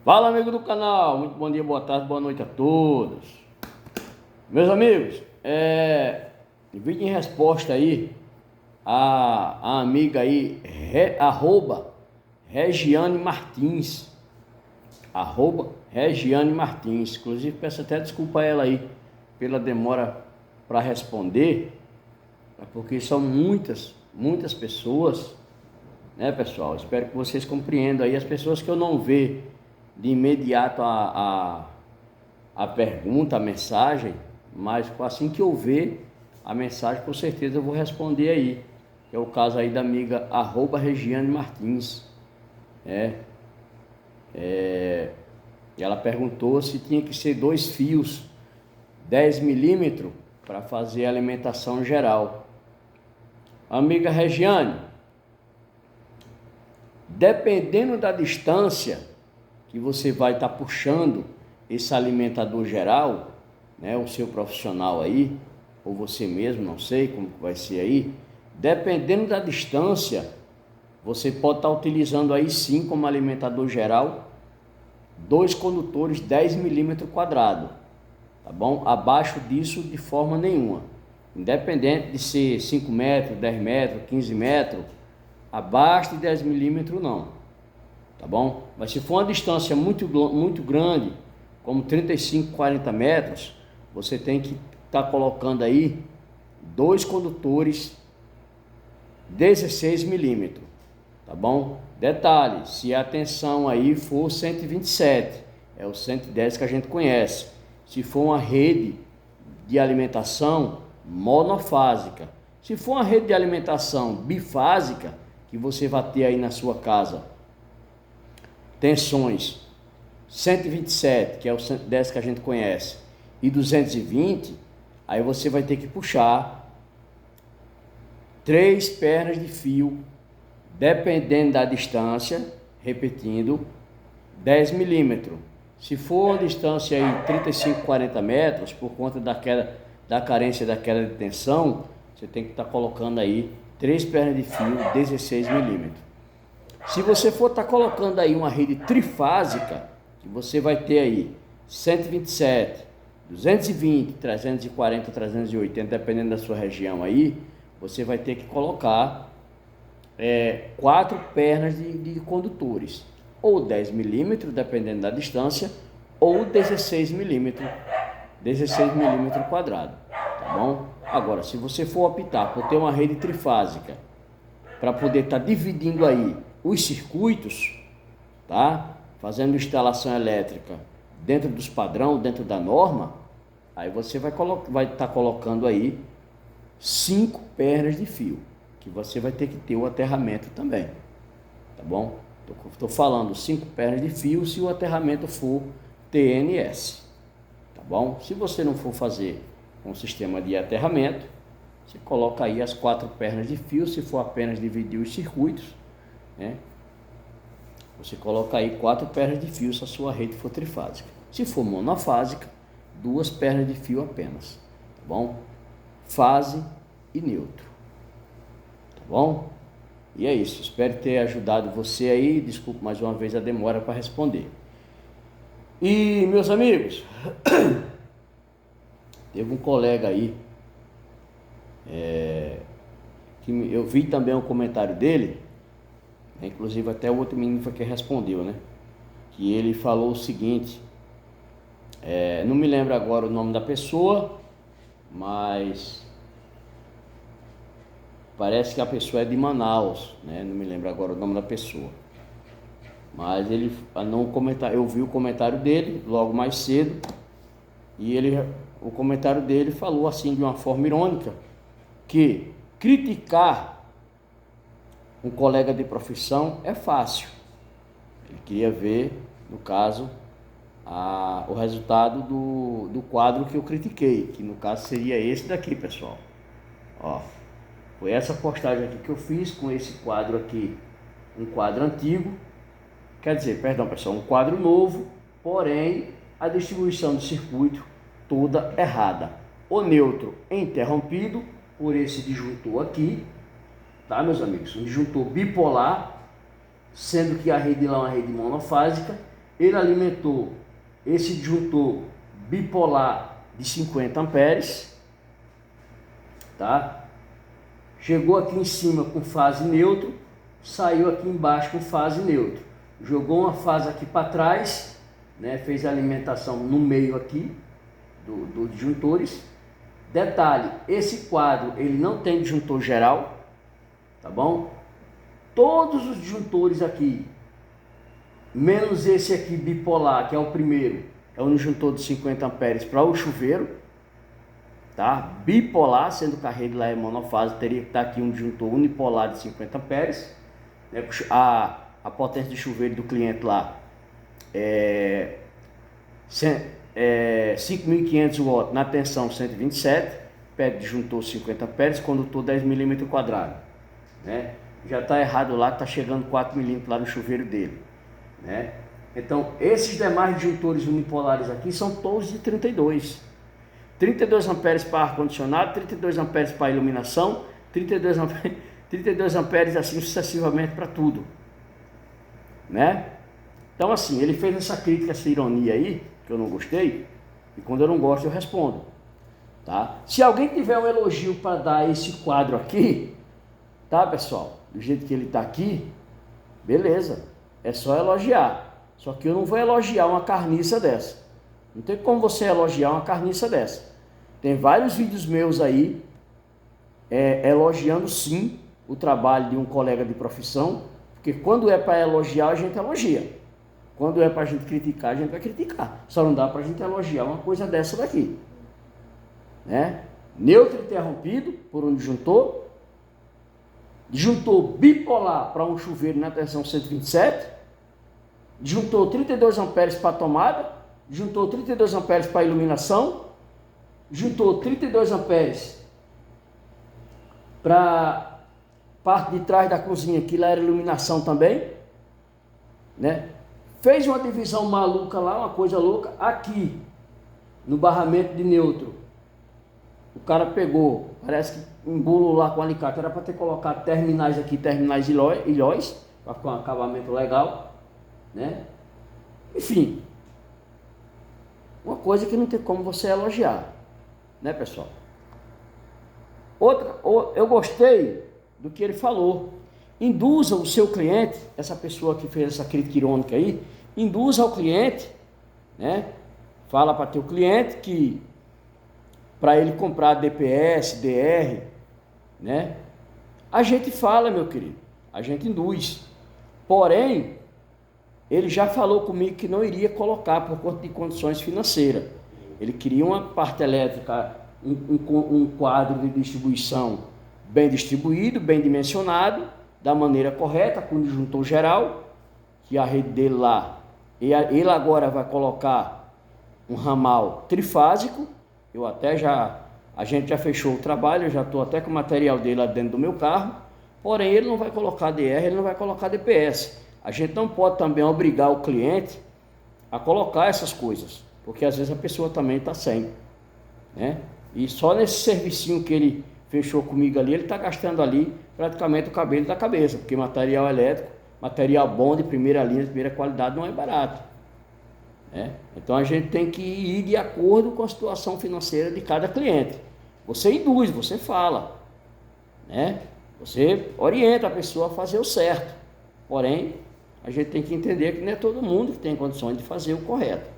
Fala, amigo do canal, muito bom dia, boa tarde, boa noite a todos. Meus amigos, vídeo em resposta aí a amiga aí, arroba Regiane Martins, inclusive peço até desculpa a ela aí pela demora para responder, porque são muitas pessoas, né, pessoal? Espero que vocês compreendam aí as pessoas que eu não vejo de imediato a pergunta, a mensagem, mas assim que eu ver a mensagem, com certeza eu vou responder aí. É o caso aí da amiga arroba Regiane Martins. Ela perguntou se tinha que ser 2 fios 10 milímetros para fazer a alimentação geral. Amiga Regiane, dependendo da distância que você vai estar puxando esse alimentador geral, né, o seu profissional aí, ou você mesmo, não sei como vai ser aí, dependendo da distância, você pode estar utilizando aí sim como alimentador geral 2 condutores 10 milímetros quadrado, tá bom? Abaixo disso de forma nenhuma, independente de ser 5 metros, 10 metros, 15 metros, abaixo de 10 milímetros não, tá bom? Mas se for uma distância muito grande, como 35, 40 metros, você tem que estar colocando aí 2 condutores 16 milímetros, tá bom? Detalhe, se a tensão aí for 127, é o 110 que a gente conhece. Se for uma rede de alimentação monofásica, se for uma rede de alimentação bifásica, que você vai ter aí na sua casa tensões 127, que é o 110 que a gente conhece, e 220, aí você vai ter que puxar 3 pernas de fio, dependendo da distância, repetindo, 10 milímetros. Se for uma distância aí 35, 40 metros, por conta da carência da queda de tensão, você tem que estar colocando aí 3 pernas de fio 16 milímetros. Se você for estar colocando aí uma rede trifásica, que você vai ter aí 127, 220, 340, 380, dependendo da sua região aí, você vai ter que colocar 4 pernas de condutores, ou 10 milímetros, dependendo da distância, ou 16 milímetros quadrado, tá bom? Agora, se você for optar por ter uma rede trifásica, para poder estar dividindo aí os circuitos, tá? Fazendo instalação elétrica dentro dos padrões, dentro da norma, aí você vai estar colocando aí 5 pernas de fio, que você vai ter que ter o aterramento também, tá bom? Estou falando 5 pernas de fio se o aterramento for TNS, tá bom? Se você não for fazer um sistema de aterramento, você coloca aí as 4 pernas de fio. Se for apenas dividir os circuitos, né? Você coloca aí 4 pernas de fio se a sua rede for trifásica. Se for monofásica, 2 pernas de fio apenas, tá bom? Fase e neutro, tá bom? E é isso, espero ter ajudado você aí. Desculpe mais uma vez a demora para responder. E meus amigos, teve um colega aí que eu vi também um comentário dele, inclusive até o outro menino foi que respondeu, né? Que ele falou o seguinte, não me lembro agora o nome da pessoa, mas parece que a pessoa é de Manaus, né? Não me lembro agora o nome da pessoa, mas ele não comentar, eu vi o comentário dele logo mais cedo, e o comentário dele falou assim de uma forma irônica, que criticar um colega de profissão é fácil. Ele queria ver, no caso, o resultado do quadro que eu critiquei, que no caso seria esse daqui, pessoal. Ó, foi essa postagem aqui que eu fiz com esse quadro aqui, um quadro antigo, quer dizer, perdão pessoal, um quadro novo, porém a distribuição do circuito toda errada. O neutro interrompido por esse disjuntor aqui, tá, meus amigos? Um disjuntor bipolar, sendo que a rede lá é uma rede monofásica, ele alimentou esse disjuntor bipolar de 50 amperes, tá? Chegou aqui em cima com fase neutro, saiu aqui embaixo com fase neutro. Jogou uma fase aqui para trás, né? Fez a alimentação no meio aqui dos disjuntores. Detalhe, esse quadro ele não tem disjuntor geral, tá bom? Todos os disjuntores aqui, menos esse aqui bipolar, que é o primeiro, é um disjuntor de 50 amperes para o chuveiro, tá? Bipolar, sendo que a rede lá é monofase, teria que estar aqui um disjuntor unipolar de 50 amperes. Né? A potência de chuveiro do cliente lá é 5.500 watts na tensão 127, pede disjuntor 50 amperes, condutor 10 milímetros quadrado, né? Já está errado lá, está chegando 4 milímetros lá no chuveiro dele, né? Então, esses demais disjuntores unipolares aqui são todos de 32 amperes para ar-condicionado, 32 amperes para iluminação, 32 amperes assim sucessivamente para tudo, né? Então assim, ele fez essa crítica, essa ironia aí, que eu não gostei, e quando eu não gosto eu respondo, tá? Se alguém tiver um elogio para dar a esse quadro aqui, tá pessoal, do jeito que ele está aqui, beleza, é só elogiar. Só que eu não vou elogiar uma carniça dessa. Não tem como você elogiar uma carniça dessa. Tem vários vídeos meus aí elogiando sim o trabalho de um colega de profissão, porque quando é para elogiar a gente elogia. Quando é para a gente criticar, a gente vai criticar. Só não dá para a gente elogiar uma coisa dessa daqui, né? Neutro interrompido por um disjuntor, disjuntor bipolar para um chuveiro na tensão 127, disjuntor 32 amperes para a tomada, disjuntor 32 amperes para a iluminação, disjuntor 32 amperes para parte de trás da cozinha, que lá era iluminação também, né? Fez uma divisão maluca lá, uma coisa louca. Aqui, no barramento de neutro, o cara pegou, parece que embolou lá com alicate. Era para ter colocado terminais aqui, terminais ilhóis, para ficar um acabamento legal, né? Enfim, uma coisa que não tem como você elogiar, né, pessoal? Eu gostei do que ele falou. Induza o seu cliente, essa pessoa que fez essa crítica irônica aí, induza o cliente, né? Fala para teu cliente que para ele comprar DPS, DR, né? A gente fala, meu querido, a gente induz. Porém, ele já falou comigo que não iria colocar por conta de condições financeiras. Ele queria uma parte elétrica, um quadro de distribuição bem distribuído, bem dimensionado, da maneira correta, com o disjuntor geral, que a rede dele lá, ele agora vai colocar um ramal trifásico. A gente já fechou o trabalho, eu já estou até com o material dele lá dentro do meu carro, porém ele não vai colocar DR, ele não vai colocar DPS. A gente não pode também obrigar o cliente a colocar essas coisas, porque às vezes a pessoa também está sem, né? E só nesse servicinho que ele fechou comigo ali, ele está gastando ali praticamente o cabelo da cabeça, porque material elétrico, material bom, de primeira linha, de primeira qualidade, não é barato, né? Então a gente tem que ir de acordo com a situação financeira de cada cliente. Você induz, você fala, né? Você orienta a pessoa a fazer o certo, porém a gente tem que entender que não é todo mundo que tem condições de fazer o correto.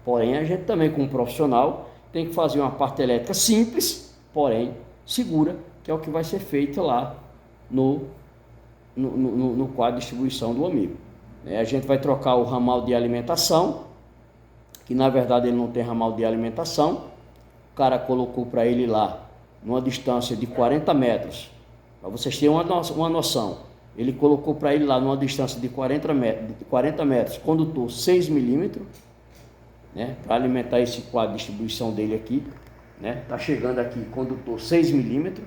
Porém, a gente também, como profissional, tem que fazer uma parte elétrica simples, porém segura, que é o que vai ser feito lá no quadro de distribuição do amigo. A gente vai trocar o ramal de alimentação, que na verdade ele não tem ramal de alimentação. O cara colocou para ele lá, numa distância de 40 metros, para vocês terem uma noção. Ele colocou para ele lá numa distância de 40 metros, condutor 6 milímetros, né, para alimentar esse quadro de distribuição dele aqui, né? Tá chegando aqui condutor 6 milímetros,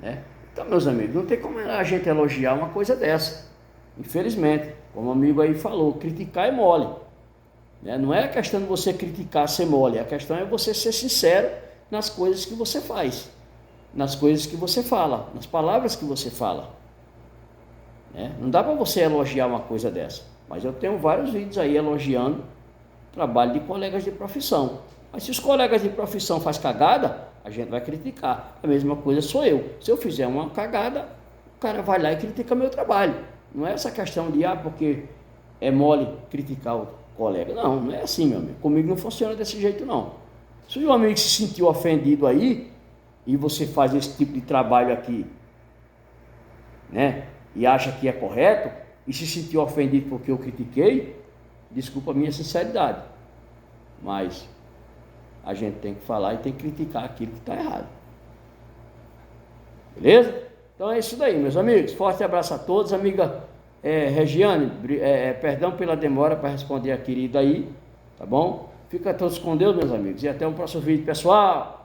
né? Então, meus amigos, não tem como a gente elogiar uma coisa dessa. Infelizmente, como o amigo aí falou, criticar é mole, né? Não é a questão de você criticar ser mole, a questão é você ser sincero nas coisas que você faz, nas coisas que você fala, nas palavras que você fala. Não dá para você elogiar uma coisa dessa. Mas eu tenho vários vídeos aí elogiando o trabalho de colegas de profissão. Mas se os colegas de profissão fazem cagada, a gente vai criticar. A mesma coisa sou eu. Se eu fizer uma cagada, o cara vai lá e critica meu trabalho. Não é essa questão de, porque é mole criticar o colega. Não, não é assim, meu amigo. Comigo não funciona desse jeito, não. Se o amigo se sentiu ofendido aí, e você faz esse tipo de trabalho aqui, né, e acha que é correto, e se sentiu ofendido porque eu critiquei, desculpa a minha sinceridade, mas a gente tem que falar e tem que criticar aquilo que está errado. Beleza? Então é isso daí, meus amigos. Forte abraço a todos. Amiga Regiane, perdão pela demora para responder a querida aí, tá bom? Fica todos com Deus, meus amigos, e até o próximo vídeo, pessoal.